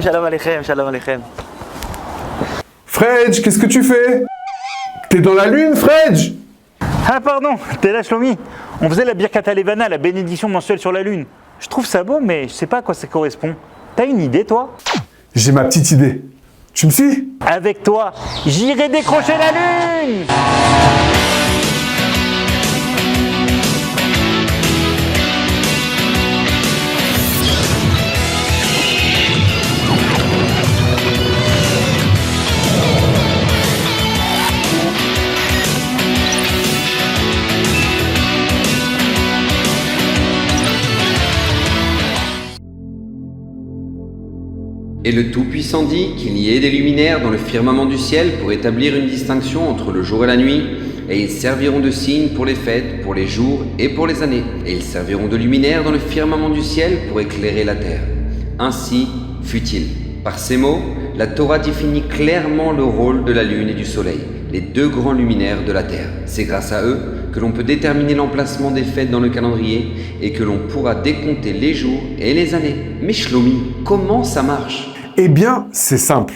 Shalom aleichem. Fredj, qu'est-ce que tu fais? T'es dans la lune, Fredj? Ah pardon, t'es là Shlomi. On faisait la Birkat Halevana, la bénédiction mensuelle sur la lune. Je trouve ça beau, mais je sais pas à quoi ça correspond. T'as une idée, toi? J'ai ma petite idée. Tu me suis? Avec toi, j'irai décrocher la lune! Et le Tout-Puissant dit qu'il y ait des luminaires dans le firmament du ciel pour établir une distinction entre le jour et la nuit, et ils serviront de signes pour les fêtes, pour les jours et pour les années. Et ils serviront de luminaires dans le firmament du ciel pour éclairer la terre. Ainsi fut-il. Par ces mots, la Torah définit clairement le rôle de la lune et du soleil, les deux grands luminaires de la terre. C'est grâce à eux que l'on peut déterminer l'emplacement des fêtes dans le calendrier et que l'on pourra décompter les jours et les années. Mais Shlomi, comment ça marche ? Eh bien, c'est simple.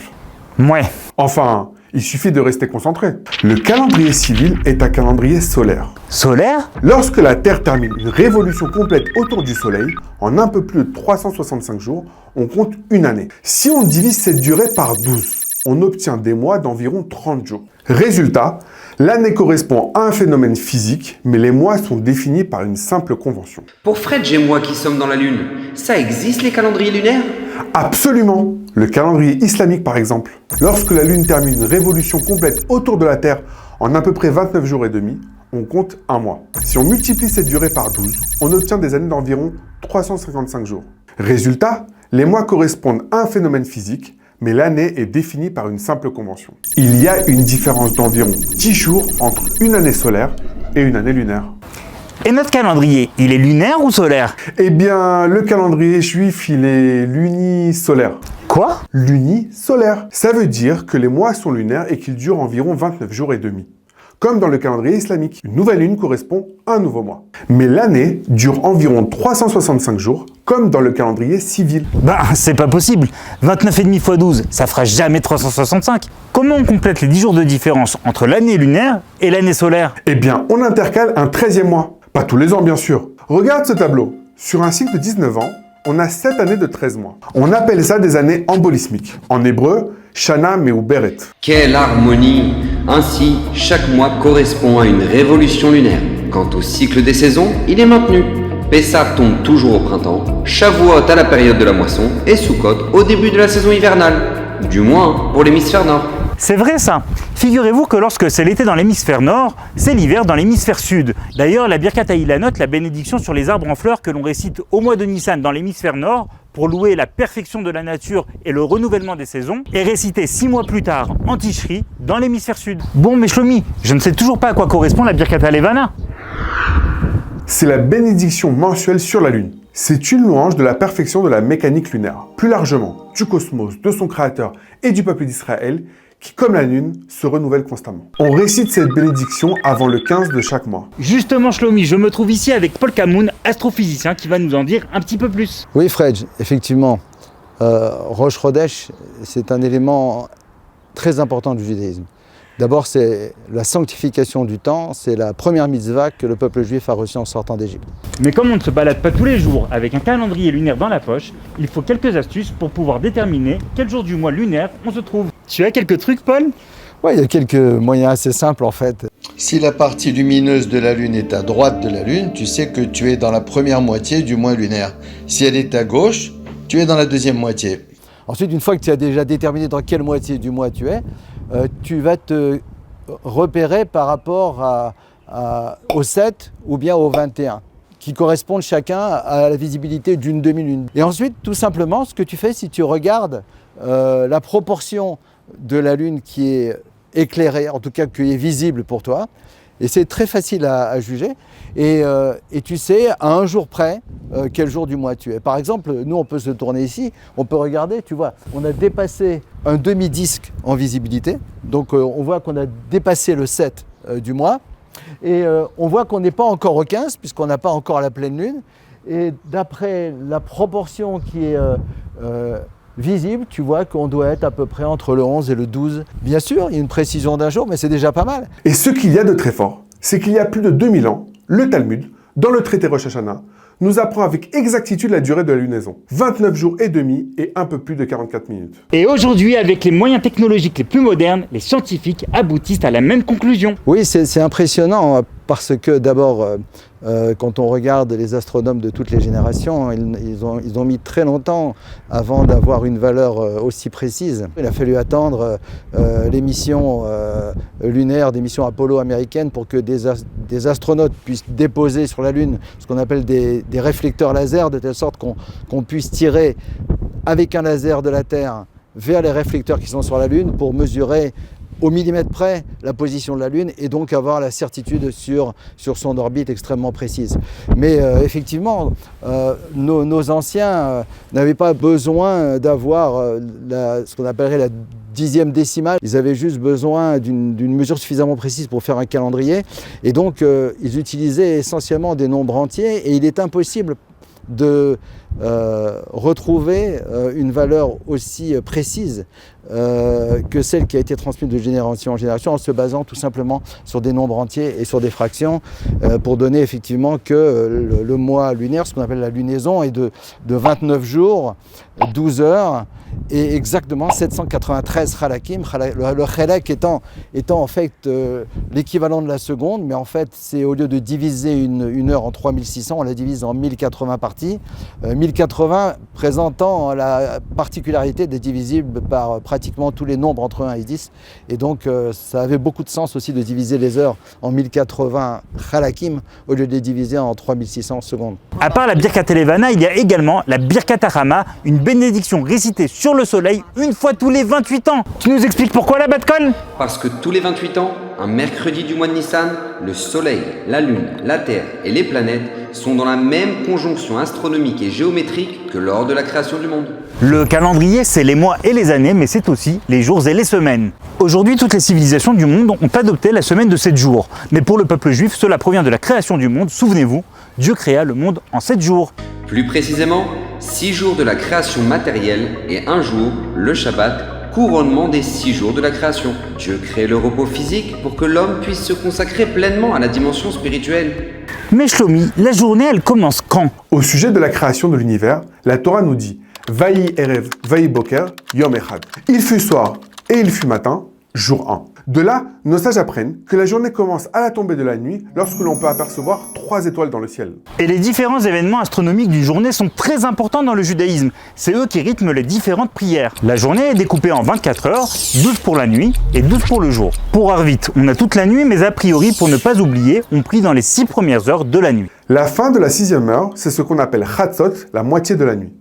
Ouais. Enfin, il suffit de rester concentré. Le calendrier civil est un calendrier solaire. Solaire? Lorsque la Terre termine une révolution complète autour du Soleil, en un peu plus de 365 jours, on compte une année. Si on divise cette durée par 12, on obtient des mois d'environ 30 jours. Résultat, l'année correspond à un phénomène physique, mais les mois sont définis par une simple convention. Pour Fred et moi qui sommes dans la lune, ça existe les calendriers lunaires ? Absolument! Le calendrier islamique par exemple. Lorsque la Lune termine une révolution complète autour de la Terre en à peu près 29 jours et demi, on compte un mois. Si on multiplie cette durée par 12, on obtient des années d'environ 355 jours. Résultat, les mois correspondent à un phénomène physique, mais l'année est définie par une simple convention. Il y a une différence d'environ 10 jours entre une année solaire et une année lunaire. Et notre calendrier, il est lunaire ou solaire? Eh bien, le calendrier juif, il est lunisolaire. Quoi? Lunisolaire. Ça veut dire que les mois sont lunaires et qu'ils durent environ 29 jours et demi. Comme dans le calendrier islamique, une nouvelle lune correspond à un nouveau mois. Mais l'année dure environ 365 jours, comme dans le calendrier civil. Bah, c'est pas possible. 29,5 x 12, ça fera jamais 365. Comment on complète les 10 jours de différence entre l'année lunaire et l'année solaire? Eh bien, on intercale un 13e mois. Pas tous les ans, bien sûr. Regarde ce tableau. Sur un cycle de 19 ans, on a 7 années de 13 mois. On appelle ça des années embolismiques. En hébreu, Shana Meuberet. Quelle harmonie! Ainsi, chaque mois correspond à une révolution lunaire. Quant au cycle des saisons, il est maintenu. Pessah tombe toujours au printemps, Shavuot à la période de la moisson et Sukkot au début de la saison hivernale. Du moins pour l'hémisphère nord. C'est vrai ça. Figurez-vous que lorsque c'est l'été dans l'hémisphère nord, c'est l'hiver dans l'hémisphère sud. D'ailleurs, la Birkat Ha'ilanot, la bénédiction sur les arbres en fleurs que l'on récite au mois de Nissan dans l'hémisphère nord pour louer la perfection de la nature et le renouvellement des saisons, est récitée 6 mois plus tard en Tishri dans l'hémisphère sud. Bon, mais Shlomi, je ne sais toujours pas à quoi correspond la Birkat Halevana. C'est la bénédiction mensuelle sur la Lune. C'est une louange de la perfection de la mécanique lunaire. Plus largement, du cosmos, de son créateur et du peuple d'Israël, qui, comme la Lune, se renouvelle constamment. On récite cette bénédiction avant le 15 de chaque mois. Justement, Shlomi, je me trouve ici avec Paul Kamoun, astrophysicien, qui va nous en dire un petit peu plus. Oui, Fred, effectivement, Rosh Chodesh, c'est un élément très important du judaïsme. D'abord, c'est la sanctification du temps, c'est la première mitzvah que le peuple juif a reçue en sortant d'Égypte. Mais comme on ne se balade pas tous les jours avec un calendrier lunaire dans la poche, il faut quelques astuces pour pouvoir déterminer quel jour du mois lunaire on se trouve. Tu as quelques trucs, Paul? Oui, il y a quelques moyens assez simples en fait. Si la partie lumineuse de la Lune est à droite de la Lune, tu sais que tu es dans la première moitié du mois lunaire. Si elle est à gauche, tu es dans la deuxième moitié. Ensuite, une fois que tu as déjà déterminé dans quelle moitié du mois tu es, tu vas te repérer par rapport au 7 ou bien au 21, qui correspondent chacun à la visibilité d'une demi-lune. Et ensuite, tout simplement, ce que tu fais, si tu regardes la proportion de la Lune qui est éclairée, en tout cas qui est visible pour toi, et c'est très facile à juger, et tu sais à un jour près quel jour du mois tu es. Par exemple, nous on peut se tourner ici, on peut regarder, tu vois, on a dépassé un demi-disque en visibilité, donc on voit qu'on a dépassé le 7 du mois, Et on voit qu'on n'est pas encore au 15, puisqu'on n'a pas encore la pleine lune. Et d'après la proportion qui est visible, tu vois qu'on doit être à peu près entre le 11 et le 12. Bien sûr, il y a une précision d'un jour, mais c'est déjà pas mal. Et ce qu'il y a de très fort, c'est qu'il y a plus de 2000 ans, le Talmud, dans le traité Rosh Hashanah, nous apprend avec exactitude la durée de la lunaison. 29 jours et demi et un peu plus de 44 minutes. Et aujourd'hui, avec les moyens technologiques les plus modernes, les scientifiques aboutissent à la même conclusion. Oui, c'est impressionnant parce que d'abord, quand on regarde les astronomes de toutes les générations, ils ont mis très longtemps avant d'avoir une valeur aussi précise. Il a fallu attendre les missions lunaires, des missions Apollo américaines pour que des astronautes puissent déposer sur la Lune ce qu'on appelle des réflecteurs laser, de telle sorte qu'on puisse tirer avec un laser de la Terre vers les réflecteurs qui sont sur la Lune pour mesurer au millimètre près la position de la Lune et donc avoir la certitude sur son orbite extrêmement précise. Mais effectivement, nos anciens n'avaient pas besoin d'avoir ce qu'on appellerait la dixième décimale. Ils avaient juste besoin d'une mesure suffisamment précise pour faire un calendrier. Et donc, ils utilisaient essentiellement des nombres entiers et il est impossible de retrouver une valeur aussi précise que celle qui a été transmise de génération en génération en se basant tout simplement sur des nombres entiers et sur des fractions pour donner effectivement que le mois lunaire, ce qu'on appelle la lunaison, est de 29 jours, 12 heures et exactement 793 chalakim, le chalak étant en fait l'équivalent de la seconde, mais en fait c'est au lieu de diviser une heure en 3600, on la divise en 1080 parties, 1080 présentant la particularité d'être divisible par pratiquement tous les nombres entre 1 et 10, et donc ça avait beaucoup de sens aussi de diviser les heures en 1080 chalakim au lieu de les diviser en 3600 secondes. À part la Birkat Elevana, il y a également la Birkat Harama, une bénédiction récitée sur le soleil une fois tous les 28 ans. Tu nous expliques pourquoi la Bat-Kol ? Parce que tous les 28 ans, un mercredi du mois de Nissan, le Soleil, la Lune, la Terre et les planètes sont dans la même conjonction astronomique et géométrique que lors de la création du monde. Le calendrier, c'est les mois et les années, mais c'est aussi les jours et les semaines. Aujourd'hui, toutes les civilisations du monde ont adopté la semaine de 7 jours. Mais pour le peuple juif, cela provient de la création du monde. Souvenez-vous, Dieu créa le monde en 7 jours. Plus précisément, 6 jours de la création matérielle et un jour, le Shabbat, couronnement des 6 jours de la création. Dieu crée le repos physique pour que l'homme puisse se consacrer pleinement à la dimension spirituelle. Mais Shlomi, la journée, elle commence quand ? Au sujet de la création de l'univers, la Torah nous dit « Vayi erev, vayi boker, yom echad ». Il fut soir et il fut matin, jour 1. De là, nos sages apprennent que la journée commence à la tombée de la nuit lorsque l'on peut apercevoir 3 étoiles dans le ciel. Et les différents événements astronomiques d'une journée sont très importants dans le judaïsme. C'est eux qui rythment les différentes prières. La journée est découpée en 24 heures, 12 pour la nuit et 12 pour le jour. Pour Arvit, on a toute la nuit, mais a priori, pour ne pas oublier, on prie dans les 6 premières heures de la nuit. La fin de la 6e heure, c'est ce qu'on appelle Chatzot, la moitié de la nuit.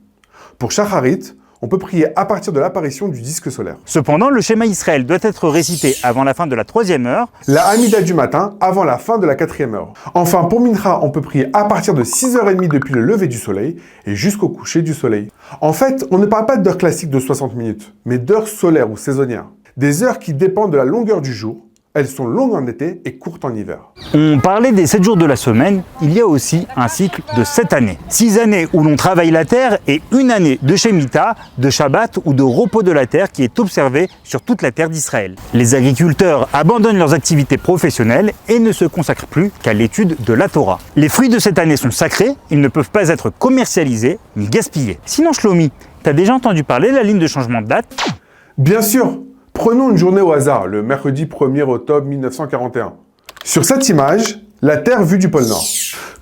Pour Shacharit, on peut prier à partir de l'apparition du disque solaire. Cependant, le schéma Israël doit être récité avant la fin de la 3e heure. La Hamida du matin avant la fin de la 4e heure. Enfin, pour Mincha, on peut prier à partir de 6h30 depuis le lever du soleil et jusqu'au coucher du soleil. En fait, on ne parle pas d'heures classiques de 60 minutes, mais d'heures solaires ou saisonnières. Des heures qui dépendent de la longueur du jour. Elles sont longues en été et courtes en hiver. On parlait des 7 jours de la semaine, il y a aussi un cycle de 7 années. 6 années où l'on travaille la terre et une année de Shemitah, de Shabbat ou de repos de la terre qui est observée sur toute la terre d'Israël. Les agriculteurs abandonnent leurs activités professionnelles et ne se consacrent plus qu'à l'étude de la Torah. Les fruits de cette année sont sacrés, ils ne peuvent pas être commercialisés ni gaspillés. Sinon Shlomi, t'as déjà entendu parler de la ligne de changement de date ? Bien sûr. Prenons une journée au hasard, le mercredi 1er octobre 1941. Sur cette image, la Terre vue du pôle Nord.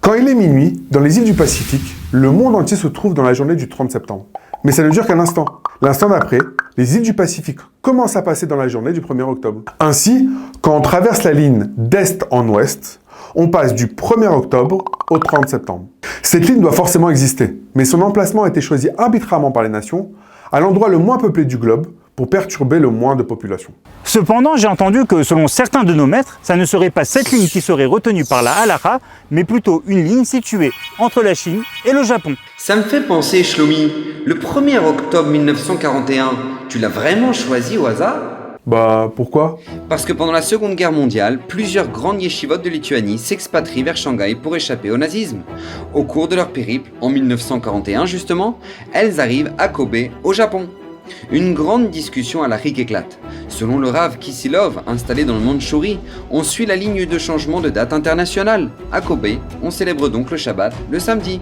Quand il est minuit, dans les îles du Pacifique, le monde entier se trouve dans la journée du 30 septembre. Mais ça ne dure qu'un instant. L'instant d'après, les îles du Pacifique commencent à passer dans la journée du 1er octobre. Ainsi, quand on traverse la ligne d'est en ouest, on passe du 1er octobre au 30 septembre. Cette ligne doit forcément exister, mais son emplacement a été choisi arbitrairement par les nations, à l'endroit le moins peuplé du globe, pour perturber le moins de population. Cependant, j'ai entendu que selon certains de nos maîtres, ça ne serait pas cette ligne qui serait retenue par la halakha, mais plutôt une ligne située entre la Chine et le Japon. Ça me fait penser, Shlomi, le 1er octobre 1941, tu l'as vraiment choisi au hasard ? Bah, pourquoi? Parce que pendant la Seconde Guerre mondiale, plusieurs grandes yeshivotes de Lituanie s'expatrient vers Shanghai pour échapper au nazisme. Au cours de leur périple, en 1941 justement, elles arrivent à Kobe, au Japon. Une grande discussion à l'Afrique éclate. Selon le Rav Kisilov, installé dans le Mandchourie, on suit la ligne de changement de date internationale. À Kobe, on célèbre donc le Shabbat le samedi.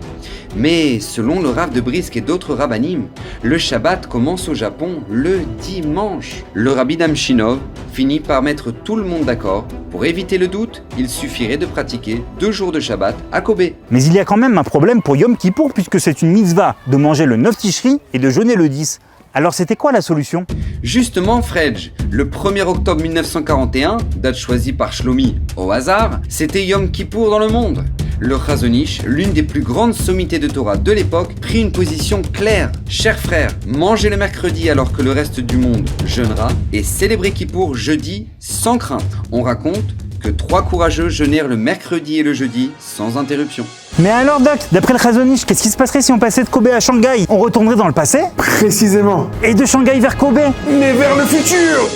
Mais selon le Rav de Brisk et d'autres rabbinim, le Shabbat commence au Japon le dimanche. Le Rabbi Damchinov finit par mettre tout le monde d'accord. Pour éviter le doute, il suffirait de pratiquer 2 jours de Shabbat à Kobe. Mais il y a quand même un problème pour Yom Kippour puisque c'est une mitzvah de manger le 9 Tishri et de jeûner le 10. Alors c'était quoi la solution? Justement, Fredj, le 1er octobre 1941, date choisie par Shlomi au hasard, c'était Yom Kippour dans le monde. Le Chazon Ish, l'une des plus grandes sommités de Torah de l'époque, prit une position claire. Chers frères, mangez le mercredi alors que le reste du monde jeûnera et célébrez Kippour jeudi sans crainte. On raconte que 3 courageux jeûnèrent le mercredi et le jeudi sans interruption. Mais alors Doc, d'après le Chazon Ish, qu'est-ce qui se passerait si on passait de Kobe à Shanghai? On retournerait dans le passé? Précisément. Et de Shanghai vers Kobe? Mais vers le futur!